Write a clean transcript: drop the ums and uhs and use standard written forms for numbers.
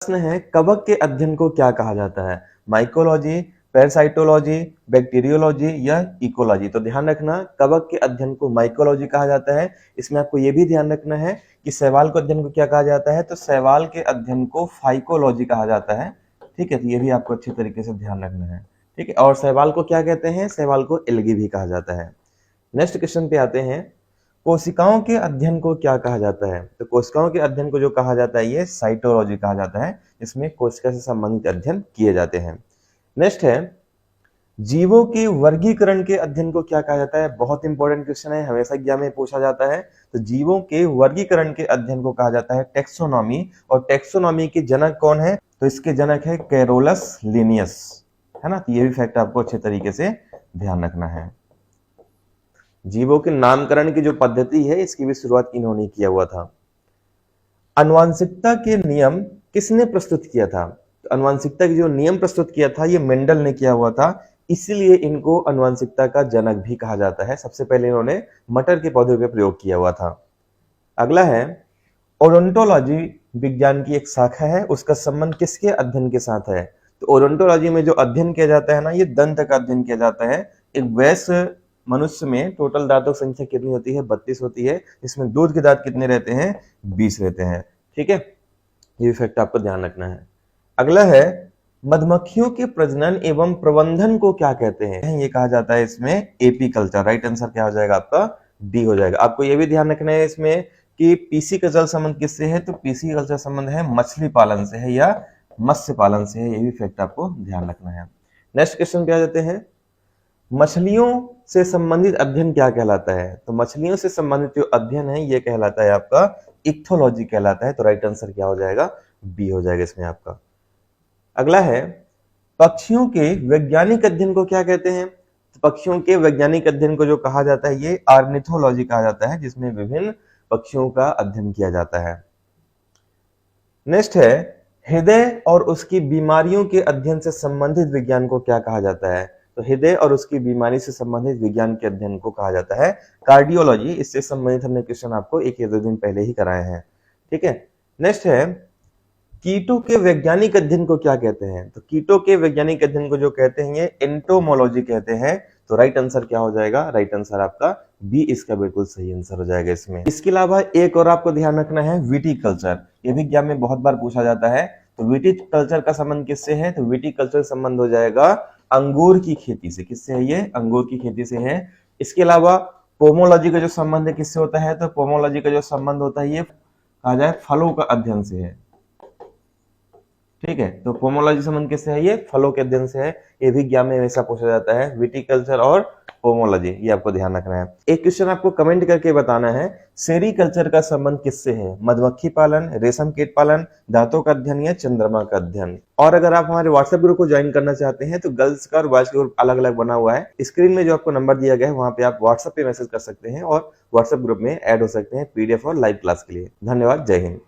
प्रश्न है, कवक के अध्ययन को क्या कहा जाता है? माइकोलॉजी, पैरासाइटोलॉजी, बैक्टीरियोलॉजी या इकोलॉजी? तो ध्यान रखना, कवक के अध्ययन को माइकोलॉजी कहा जाता है। इसमें आपको यह भी ध्यान रखना है कि शैवाल के अध्ययन को क्या कहा जाता है? तो शैवाल के अध्ययन को फाइकोलॉजी कहा जाता है। ठीक है, तो ये भी आपको अच्छी तरीके से ध्यान रखना है। ठीक है, और शैवाल को क्या कहते हैं? शैवाल को एल्गी भी कहा जाता है। नेक्स्ट क्वेश्चन पे आते हैं, कोशिकाओं के अध्ययन को क्या कहा जाता है? तो कोशिकाओं के अध्ययन को जो कहा जाता है ये साइटोलॉजी कहा जाता है। इसमें कोशिका से संबंधित अध्ययन किए जाते हैं। नेक्स्ट है, जीवों के वर्गीकरण के अध्ययन को क्या कहा जाता है? बहुत इंपॉर्टेंट क्वेश्चन है, हमेशा एग्जाम में पूछा जाता है। तो जीवों के वर्गीकरण के अध्ययन को कहा जाता है टेक्सोनॉमी। और टेक्सोनॉमी के जनक कौन है? तो इसके जनक है कैरोलस लिनियस, है ना। तो ये भी फैक्ट आपको अच्छे तरीके से ध्यान रखना है। जीवों के नामकरण की जो पद्धति है इसकी भी शुरुआत इन्होंने किया हुआ था। आनुवंशिकता के नियम किसने प्रस्तुत किया था? तो आनुवंशिकता के जो नियम प्रस्तुत किया था ये मेंडल ने किया हुआ था, इसीलिए इनको आनुवंशिकता का जनक भी कहा जाता है। सबसे पहले इन्होंने मटर के पौधे का प्रयोग किया हुआ था। अगला है, ओडोंटोलॉजी विज्ञान की एक शाखा है, उसका संबंध किसके अध्ययन के साथ है? तो ओडोंटोलॉजी में जो अध्ययन किया जाता है ना, ये दंत का अध्ययन किया जाता है। एक वयस्क मनुष्य में टोटल दांतों की संख्या कितनी होती है? 32 होती है। इसमें दूध के दांत कितने रहते हैं? 20 रहते हैं। ठीक है, ये फैक्ट आपको ध्यान रखना है। अगला है, मधुमक्खियों के प्रजनन एवं प्रबंधन को क्या कहते हैं? ये कहा जाता है इसमें एपीकल्चर। राइट आंसर क्या हो जाएगा आपका? डी हो जाएगा। आपको ये भी ध्यान रखना है इसमें कि पीसी कल्चर संबंध किससे है? तो पीसी कल्चर संबंध है मछली पालन से है या मत्स्य पालन से है। ये भी फैक्ट आपको ध्यान रखना है। नेक्स्ट क्वेश्चन पे आ जाते हैं, मछलियों से संबंधित अध्ययन क्या कहलाता है? तो मछलियों से संबंधित जो अध्ययन है ये कहलाता है आपका इक्थोलॉजी कहलाता है। तो राइट आंसर क्या हो जाएगा? बी हो जाएगा इसमें आपका। अगला है, पक्षियों के वैज्ञानिक अध्ययन को क्या कहते हैं? तो पक्षियों के वैज्ञानिक अध्ययन को जो कहा जाता है ये ऑर्निथोलॉजी कहा जाता है, जिसमें विभिन्न पक्षियों का अध्ययन किया जाता है। नेक्स्ट है, हृदय और उसकी बीमारियों के अध्ययन से संबंधित विज्ञान को क्या कहा जाता है? तो हृदय और उसकी बीमारी से संबंधित विज्ञान के अध्ययन को कहा जाता है कार्डियोलॉजी। इससे संबंधित हमने क्वेश्चन आपको एक या दो दिन पहले ही कराए हैं। ठीक है, नेक्स्ट है, कीटों के वैज्ञानिक अध्ययन को क्या कहते हैं? तो कीटों के वैज्ञानिक अध्ययन को जो कहते हैं ये एंटोमोलॉजी कहते हैं। तो राइट आंसर क्या हो जाएगा? राइट आंसर आपका बी इसका बिल्कुल सही आंसर हो जाएगा इसमें। इसके अलावा एक और आपको ध्यान रखना है, विटिकल्चर। ये भी एग्जाम में बहुत बार पूछा जाता है। तो विटिकल्चर का संबंध किससे है? तो विटिकल्चर संबंध हो जाएगा अंगूर की खेती से। किससे है ये? अंगूर की खेती से है। इसके अलावा पोमोलॉजी का जो संबंध है किससे होता है? तो पोमोलॉजी का जो संबंध होता है ये कहा जाए फलों का अध्ययन से है। ठीक है, तो पोमोलॉजी संबंध किससे है? ये फलों के अध्ययन से है। ये भी एग्जाम में हमेशा पूछा जाता है, विटिकल्चर और पोमोलॉजी, ये आपको ध्यान रखना है। एक क्वेश्चन आपको कमेंट करके बताना है, सेरीकल्चर का संबंध किससे है? मधुमक्खी पालन, रेशम कीट पालन, दांतों का अध्ययन या चंद्रमा का अध्ययन? और अगर आप हमारे व्हाट्सएप ग्रुप को ज्वाइन करना चाहते हैं तो गर्ल्स का और बॉयज का ग्रुप अलग अलग बना हुआ है। स्क्रीन में जो आपको नंबर दिया गया है वहां पे आप व्हाट्सएप पे मैसेज कर सकते हैं और व्हाट्सएप ग्रुप में ऐड हो सकते हैं पीडीएफ और लाइव क्लास के लिए। धन्यवाद, जय हिंद।